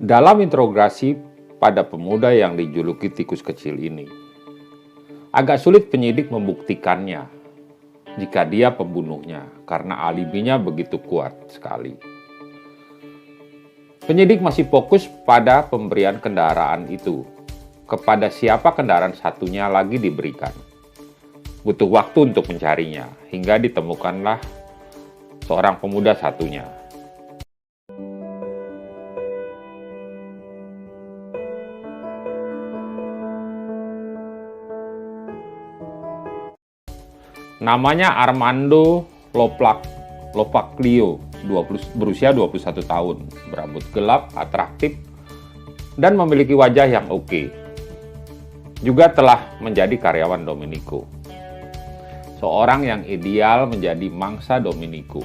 Dalam interogasi pada pemuda yang dijuluki tikus kecil ini, agak sulit penyidik membuktikannya jika dia pembunuhnya karena alibinya begitu kuat sekali. Penyidik masih fokus pada pemberian kendaraan itu, kepada siapa kendaraan satunya lagi diberikan. Butuh waktu untuk mencarinya, hingga ditemukanlah seorang pemuda satunya. Namanya Armando Lopaglio, berusia 21 tahun, berambut gelap, atraktif, dan memiliki wajah yang oke. Juga telah menjadi karyawan Domenico. Seorang yang ideal menjadi mangsa Domenico.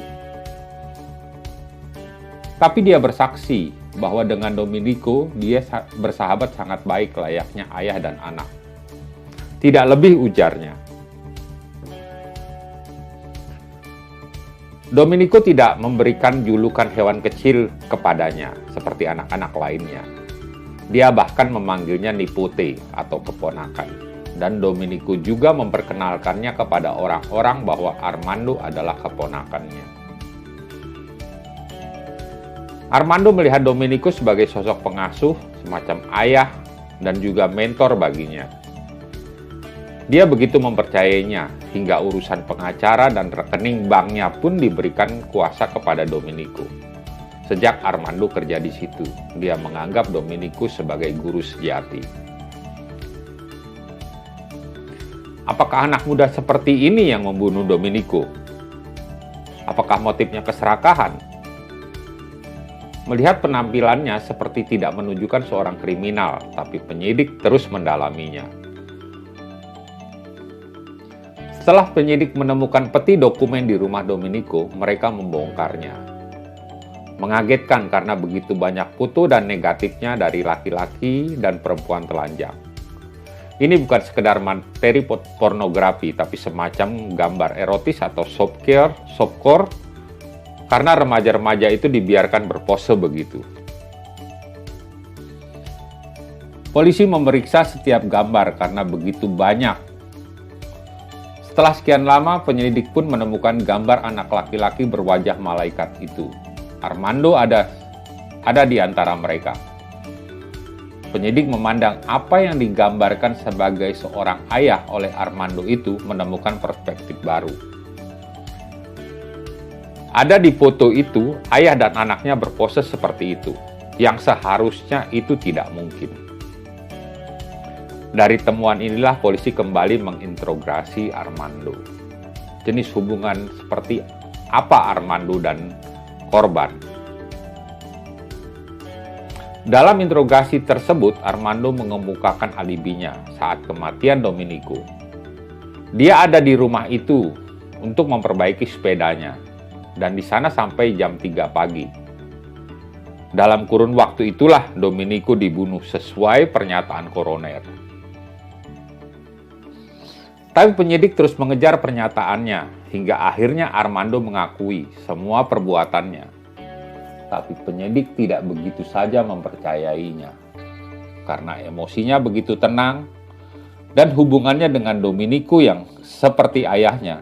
Tapi dia bersaksi bahwa dengan Domenico, dia bersahabat sangat baik layaknya ayah dan anak. Tidak lebih, ujarnya. Domenico tidak memberikan julukan hewan kecil kepadanya, seperti anak-anak lainnya. Dia bahkan memanggilnya nipote atau keponakan. Dan Domenico juga memperkenalkannya kepada orang-orang bahwa Armando adalah keponakannya. Armando melihat Domenico sebagai sosok pengasuh, semacam ayah, dan juga mentor baginya. Dia begitu mempercayainya, hingga urusan pengacara dan rekening banknya pun diberikan kuasa kepada Domenico. Sejak Armando kerja di situ, dia menganggap Domenico sebagai guru sejati. Apakah anak muda seperti ini yang membunuh Domenico? Apakah motifnya keserakahan? Melihat penampilannya seperti tidak menunjukkan seorang kriminal, tapi penyidik terus mendalaminya. Setelah penyidik menemukan peti dokumen di rumah Domenico, mereka membongkarnya. Mengagetkan karena begitu banyak foto dan negatifnya dari laki-laki dan perempuan telanjang. Ini bukan sekedar materi pornografi, tapi semacam gambar erotis atau softcore, karena remaja-remaja itu dibiarkan berpose begitu. Polisi memeriksa setiap gambar karena begitu banyak. Setelah sekian lama, penyelidik pun menemukan gambar anak laki-laki berwajah malaikat itu. Armando ada di antara mereka. Penyidik memandang apa yang digambarkan sebagai seorang ayah oleh Armando itu menemukan perspektif baru. Ada di foto itu, ayah dan anaknya berpose seperti itu, yang seharusnya itu tidak mungkin. Dari temuan inilah polisi kembali menginterogasi Armando. Jenis hubungan seperti apa Armando dan korban? Dalam interogasi tersebut, Armando mengemukakan alibinya saat kematian Domenico. Dia ada di rumah itu untuk memperbaiki sepedanya, dan di sana sampai jam 3 pagi. Dalam kurun waktu itulah Domenico dibunuh sesuai pernyataan koroner. Tapi penyidik terus mengejar pernyataannya, hingga akhirnya Armando mengakui semua perbuatannya. Tapi penyidik tidak begitu saja mempercayainya, karena emosinya begitu tenang, dan hubungannya dengan Domenico yang seperti ayahnya.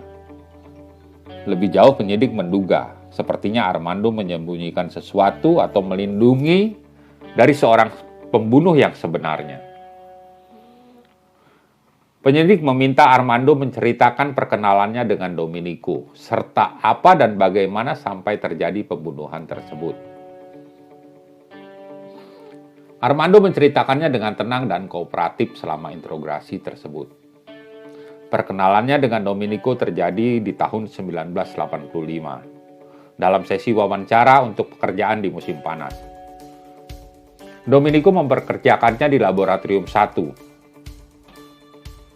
Lebih jauh penyidik menduga, sepertinya Armando menyembunyikan sesuatu atau melindungi dari seorang pembunuh yang sebenarnya. Penyidik meminta Armando menceritakan perkenalannya dengan Domenico, serta apa dan bagaimana sampai terjadi pembunuhan tersebut. Armando menceritakannya dengan tenang dan kooperatif selama interogasi tersebut. Perkenalannya dengan Domenico terjadi di tahun 1985, dalam sesi wawancara untuk pekerjaan di musim panas. Domenico mempekerjakannya di Laboratorium 1.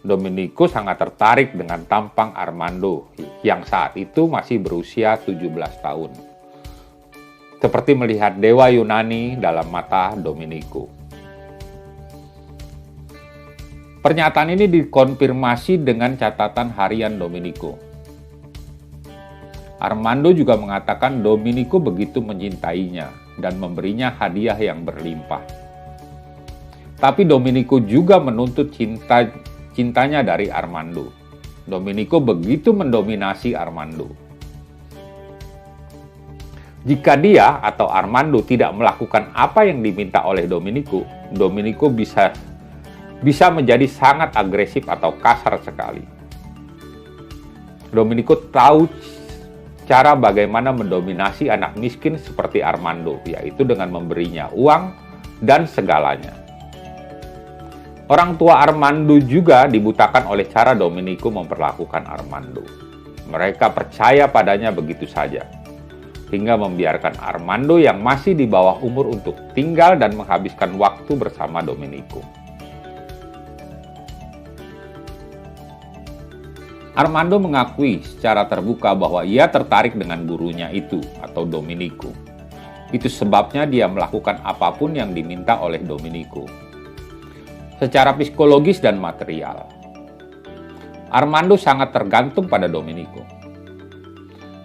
Domenico sangat tertarik dengan tampang Armando yang saat itu masih berusia 17 tahun. Seperti melihat dewa Yunani dalam mata Domenico. Pernyataan ini dikonfirmasi dengan catatan harian Domenico. Armando juga mengatakan Domenico begitu mencintainya dan memberinya hadiah yang berlimpah. Tapi Domenico juga menuntut cintanya dari Armando. Domenico begitu mendominasi Armando. Jika dia atau Armando tidak melakukan apa yang diminta oleh Domenico, Domenico bisa menjadi sangat agresif atau kasar sekali. Domenico tahu cara bagaimana mendominasi anak miskin seperti Armando, yaitu dengan memberinya uang dan segalanya. Orang tua Armando juga dibutakan oleh cara Domenico memperlakukan Armando. Mereka percaya padanya begitu saja, hingga membiarkan Armando yang masih di bawah umur untuk tinggal dan menghabiskan waktu bersama Domenico. Armando mengakui secara terbuka bahwa ia tertarik dengan gurunya itu atau Domenico. Itu sebabnya dia melakukan apapun yang diminta oleh Domenico. Secara psikologis dan material, Armando sangat tergantung pada Domenico.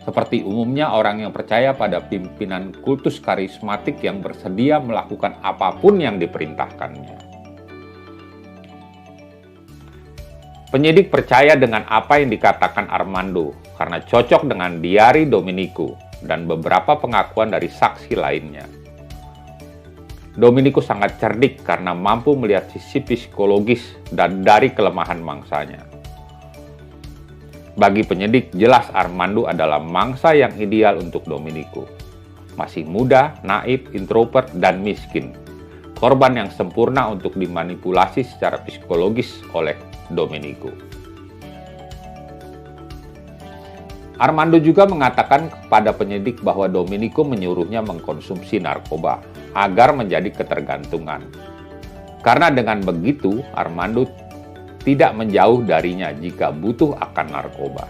Seperti umumnya orang yang percaya pada pimpinan kultus karismatik yang bersedia melakukan apapun yang diperintahkannya. Penyidik percaya dengan apa yang dikatakan Armando karena cocok dengan diari Domenico dan beberapa pengakuan dari saksi lainnya. Domenico sangat cerdik karena mampu melihat sisi psikologis dan dari kelemahan mangsanya. Bagi penyidik, jelas Armando adalah mangsa yang ideal untuk Domenico. Masih muda, naif, introvert, dan miskin. Korban yang sempurna untuk dimanipulasi secara psikologis oleh Domenico. Armando juga mengatakan kepada penyidik bahwa Domenico menyuruhnya mengkonsumsi narkoba agar menjadi ketergantungan. Karena dengan begitu, Armando tidak menjauh darinya jika butuh akan narkoba.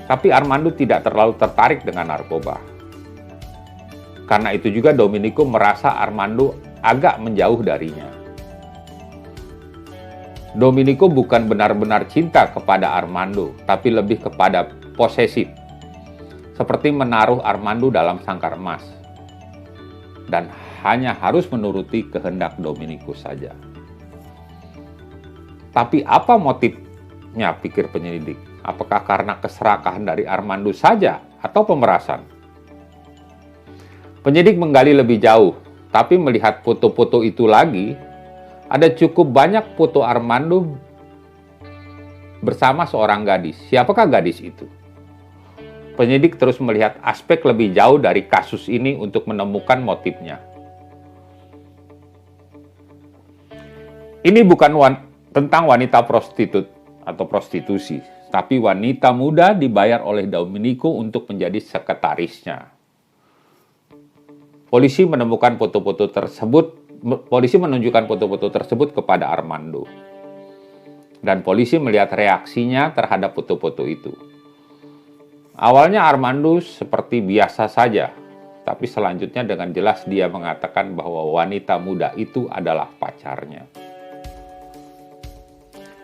Tapi Armando tidak terlalu tertarik dengan narkoba. Karena itu juga Domenico merasa Armando agak menjauh darinya. Domenico bukan benar-benar cinta kepada Armando, tapi lebih kepada posesif. Seperti menaruh Armando dalam sangkar emas. Dan hanya harus menuruti kehendak Domenico saja. Tapi apa motifnya, pikir penyelidik? Apakah karena keserakahan dari Armando saja atau pemerasan? Penyidik menggali lebih jauh, tapi melihat foto-foto itu lagi, ada cukup banyak foto Armando bersama seorang gadis. Siapakah gadis itu? Penyidik terus melihat aspek lebih jauh dari kasus ini untuk menemukan motifnya. Ini bukan tentang wanita prostitut atau prostitusi, tapi wanita muda dibayar oleh Domenico untuk menjadi sekretarisnya. Polisi menunjukkan foto-foto tersebut kepada Armando. Dan polisi melihat reaksinya terhadap foto-foto itu. Awalnya Armando seperti biasa saja, tapi selanjutnya dengan jelas dia mengatakan bahwa wanita muda itu adalah pacarnya.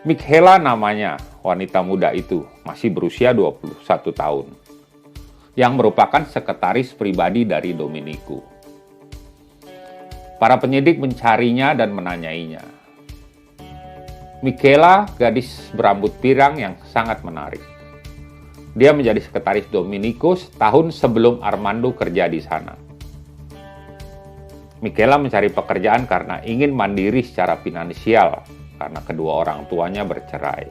Michaela namanya, wanita muda itu, masih berusia 21 tahun, yang merupakan sekretaris pribadi dari Domenico. Para penyidik mencarinya dan menanyainya. Michaela, gadis berambut pirang yang sangat menarik. Dia menjadi sekretaris Domenico setahun sebelum Armando kerja di sana. Michaela mencari pekerjaan karena ingin mandiri secara finansial, karena kedua orang tuanya bercerai.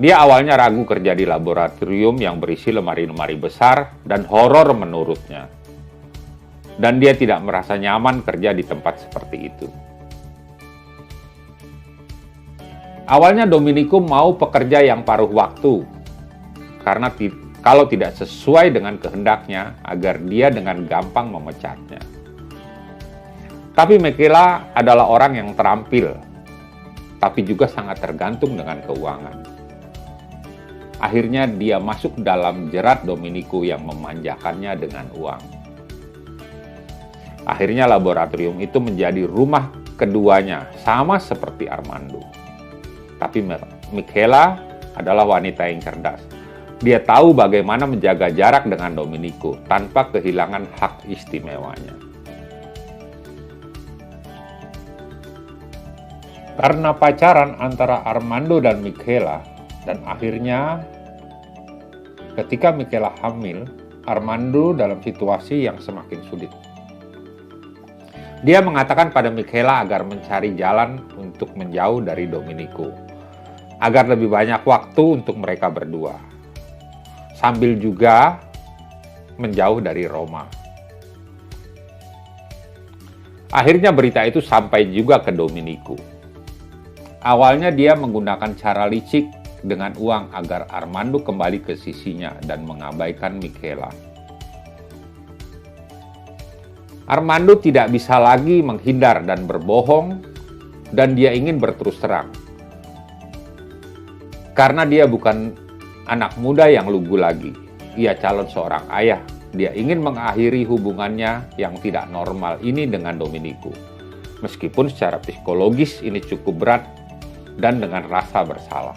Dia awalnya ragu kerja di laboratorium yang berisi lemari-lemari besar dan horor menurutnya. Dan dia tidak merasa nyaman kerja di tempat seperti itu. Awalnya Domenico mau pekerja yang paruh waktu, karena kalau tidak sesuai dengan kehendaknya, agar dia dengan gampang memecatnya. Tapi Michaela adalah orang yang terampil, tapi juga sangat tergantung dengan keuangan. Akhirnya dia masuk dalam jerat Domenico yang memanjakannya dengan uang. Akhirnya laboratorium itu menjadi rumah keduanya, sama seperti Armando. Tapi Michaela adalah wanita yang cerdas. Dia tahu bagaimana menjaga jarak dengan Domenico tanpa kehilangan hak istimewanya. Karena pacaran antara Armando dan Michela, dan akhirnya ketika Michela hamil, Armando dalam situasi yang semakin sulit. Dia mengatakan pada Michela agar mencari jalan untuk menjauh dari Domenico, agar lebih banyak waktu untuk mereka berdua, sambil juga menjauh dari Roma. Akhirnya berita itu sampai juga ke Domenico. Awalnya dia menggunakan cara licik dengan uang agar Armando kembali ke sisinya dan mengabaikan Michela. Armando tidak bisa lagi menghindar dan berbohong, dan dia ingin berterus terang. Karena dia bukan anak muda yang lugu lagi, ia calon seorang ayah. Dia ingin mengakhiri hubungannya yang tidak normal ini dengan Domenico. Meskipun secara psikologis ini cukup berat dan dengan rasa bersalah.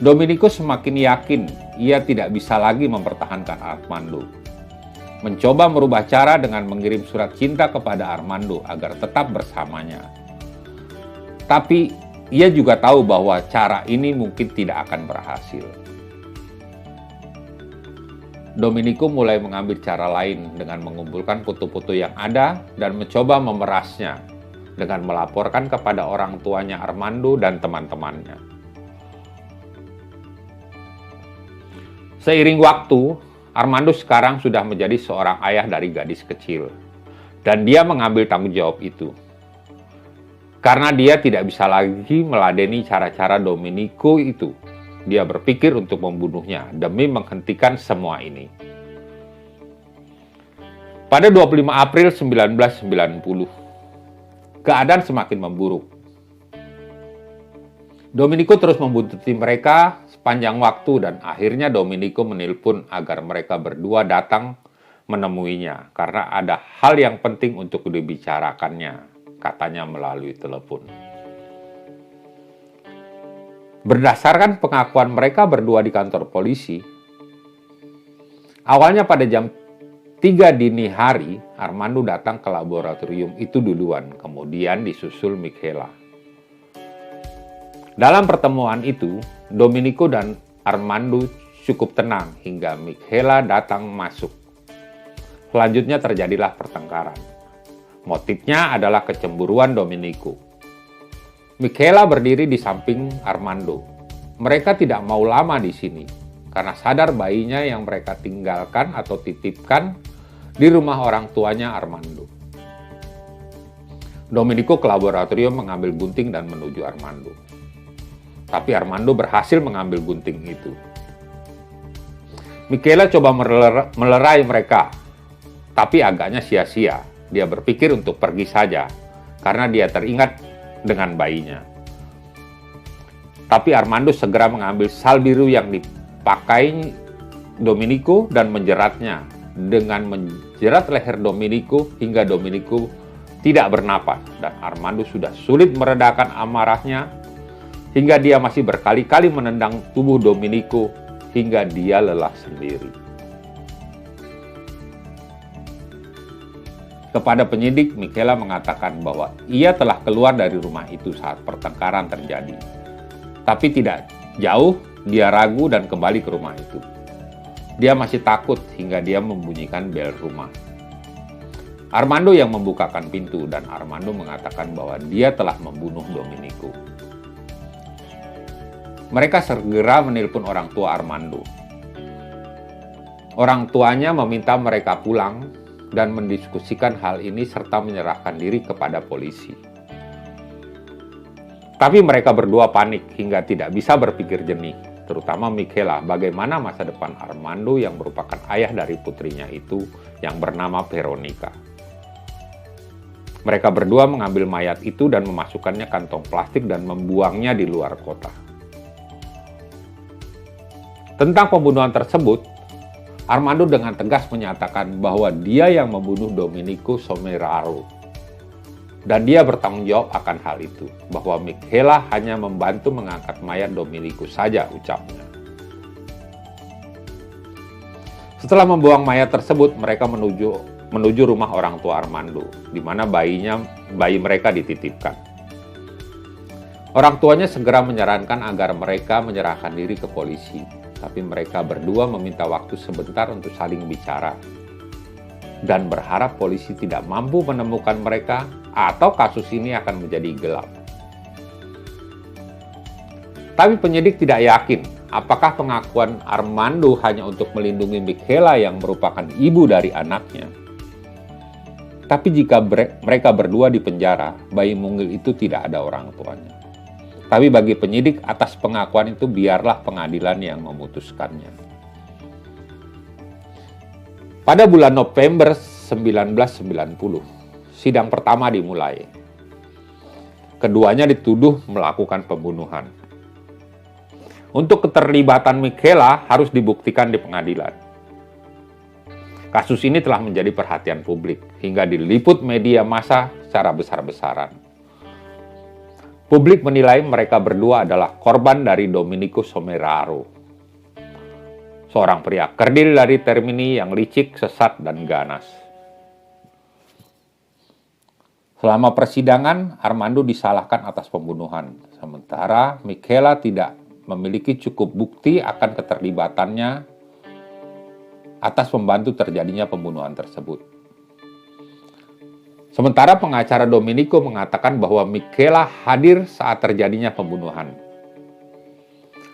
Domenico semakin yakin ia tidak bisa lagi mempertahankan Armando. Mencoba merubah cara dengan mengirim surat cinta kepada Armando agar tetap bersamanya. Tapi ia juga tahu bahwa cara ini mungkin tidak akan berhasil. Domenico mulai mengambil cara lain dengan mengumpulkan foto-foto yang ada dan mencoba memerasnya dengan melaporkan kepada orang tuanya Armando dan teman-temannya. Seiring waktu, Armando sekarang sudah menjadi seorang ayah dari gadis kecil, dan dia mengambil tanggung jawab itu. Karena dia tidak bisa lagi meladeni cara-cara Domenico itu, dia berpikir untuk membunuhnya demi menghentikan semua ini. Pada 25 April 1990, keadaan semakin memburuk. Domenico terus membuntuti mereka sepanjang waktu dan akhirnya Domenico menelpon agar mereka berdua datang menemuinya karena ada hal yang penting untuk dibicarakannya, katanya melalui telepon. Berdasarkan pengakuan mereka berdua di kantor polisi, awalnya pada jam 3 dini hari, Armando datang ke laboratorium itu duluan, kemudian disusul Michela. Dalam pertemuan itu, Domenico dan Armando cukup tenang hingga Michela datang masuk. Selanjutnya terjadilah pertengkaran. Motifnya adalah kecemburuan Domenico. Michela berdiri di samping Armando. Mereka tidak mau lama di sini karena sadar bayinya yang mereka tinggalkan atau titipkan di rumah orang tuanya Armando. Domenico ke laboratorium mengambil gunting dan menuju Armando. Tapi Armando berhasil mengambil gunting itu. Michela coba melerai mereka, tapi agaknya sia-sia. Dia berpikir untuk pergi saja, karena dia teringat dengan bayinya. Tapi Armando segera mengambil sal biru yang dipakai Domenico dan menjeratnya. Dengan menjerat leher Domenico hingga Domenico tidak bernapas, dan Armando sudah sulit meredakan amarahnya, hingga dia masih berkali-kali menendang tubuh Domenico hingga dia lelah sendiri. Kepada penyidik, Michela mengatakan bahwa ia telah keluar dari rumah itu saat pertengkaran terjadi. Tapi tidak jauh, dia ragu dan kembali ke rumah itu. Dia masih takut hingga dia membunyikan bel rumah. Armando yang membukakan pintu dan Armando mengatakan bahwa dia telah membunuh Domenico. Mereka segera menelpon orang tua Armando. Orang tuanya meminta mereka pulang dan mendiskusikan hal ini serta menyerahkan diri kepada polisi. Tapi mereka berdua panik hingga tidak bisa berpikir jernih, terutama Michela, bagaimana masa depan Armando yang merupakan ayah dari putrinya itu yang bernama Veronica. Mereka berdua mengambil mayat itu dan memasukkannya kantong plastik dan membuangnya di luar kota. Tentang pembunuhan tersebut, Armando dengan tegas menyatakan bahwa dia yang membunuh Domenico Someraro. Dan dia bertanggung jawab akan hal itu, bahwa Michaela hanya membantu mengangkat mayat Dominikus saja, ucapnya. Setelah membuang mayat tersebut, mereka menuju rumah orang tua Armando, di mana bayi mereka dititipkan. Orang tuanya segera menyarankan agar mereka menyerahkan diri ke polisi, tapi mereka berdua meminta waktu sebentar untuk saling bicara dan berharap polisi tidak mampu menemukan mereka atau kasus ini akan menjadi gelap. Tapi penyidik tidak yakin apakah pengakuan Armando hanya untuk melindungi Michaela yang merupakan ibu dari anaknya. Tapi jika mereka berdua di penjara, bayi mungil itu tidak ada orang tuanya. Tapi bagi penyidik, atas pengakuan itu biarlah pengadilan yang memutuskannya. Pada bulan November 1990, sidang pertama dimulai. Keduanya dituduh melakukan pembunuhan. Untuk keterlibatan Michaela harus dibuktikan di pengadilan. Kasus ini telah menjadi perhatian publik hingga diliput media massa secara besar-besaran. Publik menilai mereka berdua adalah korban dari Dominikus Someraro, seorang pria kerdil dari Termini yang licik, sesat, dan ganas. Selama persidangan, Armando disalahkan atas pembunuhan, sementara Michaela tidak memiliki cukup bukti akan keterlibatannya atas membantu terjadinya pembunuhan tersebut. Sementara pengacara Dominico mengatakan bahwa Michaela hadir saat terjadinya pembunuhan.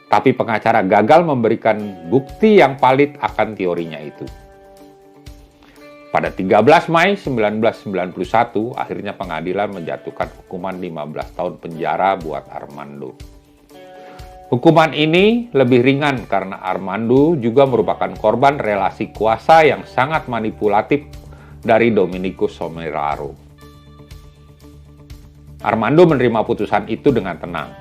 Tapi pengacara gagal memberikan bukti yang valid akan teorinya itu. Pada 13 Mei 1991, akhirnya pengadilan menjatuhkan hukuman 15 tahun penjara buat Armando. Hukuman ini lebih ringan karena Armando juga merupakan korban relasi kuasa yang sangat manipulatif dari Dominikus Someraro. Armando menerima putusan itu dengan tenang.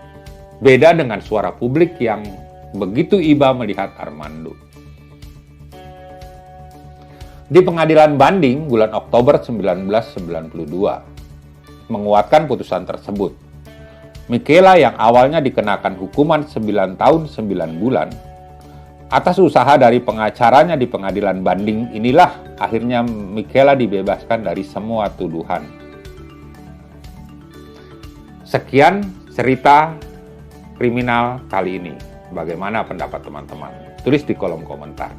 Beda dengan suara publik yang begitu iba melihat Armando. Di pengadilan banding bulan Oktober 1992, menguatkan putusan tersebut. Michaela yang awalnya dikenakan hukuman 9 tahun 9 bulan, atas usaha dari pengacaranya di pengadilan banding inilah akhirnya Michaela dibebaskan dari semua tuduhan. Sekian cerita kriminal kali ini. Bagaimana pendapat teman-teman? Tulis di kolom komentar.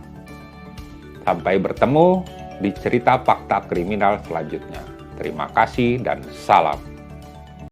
Sampai bertemu di cerita fakta kriminal selanjutnya. Terima kasih dan salam.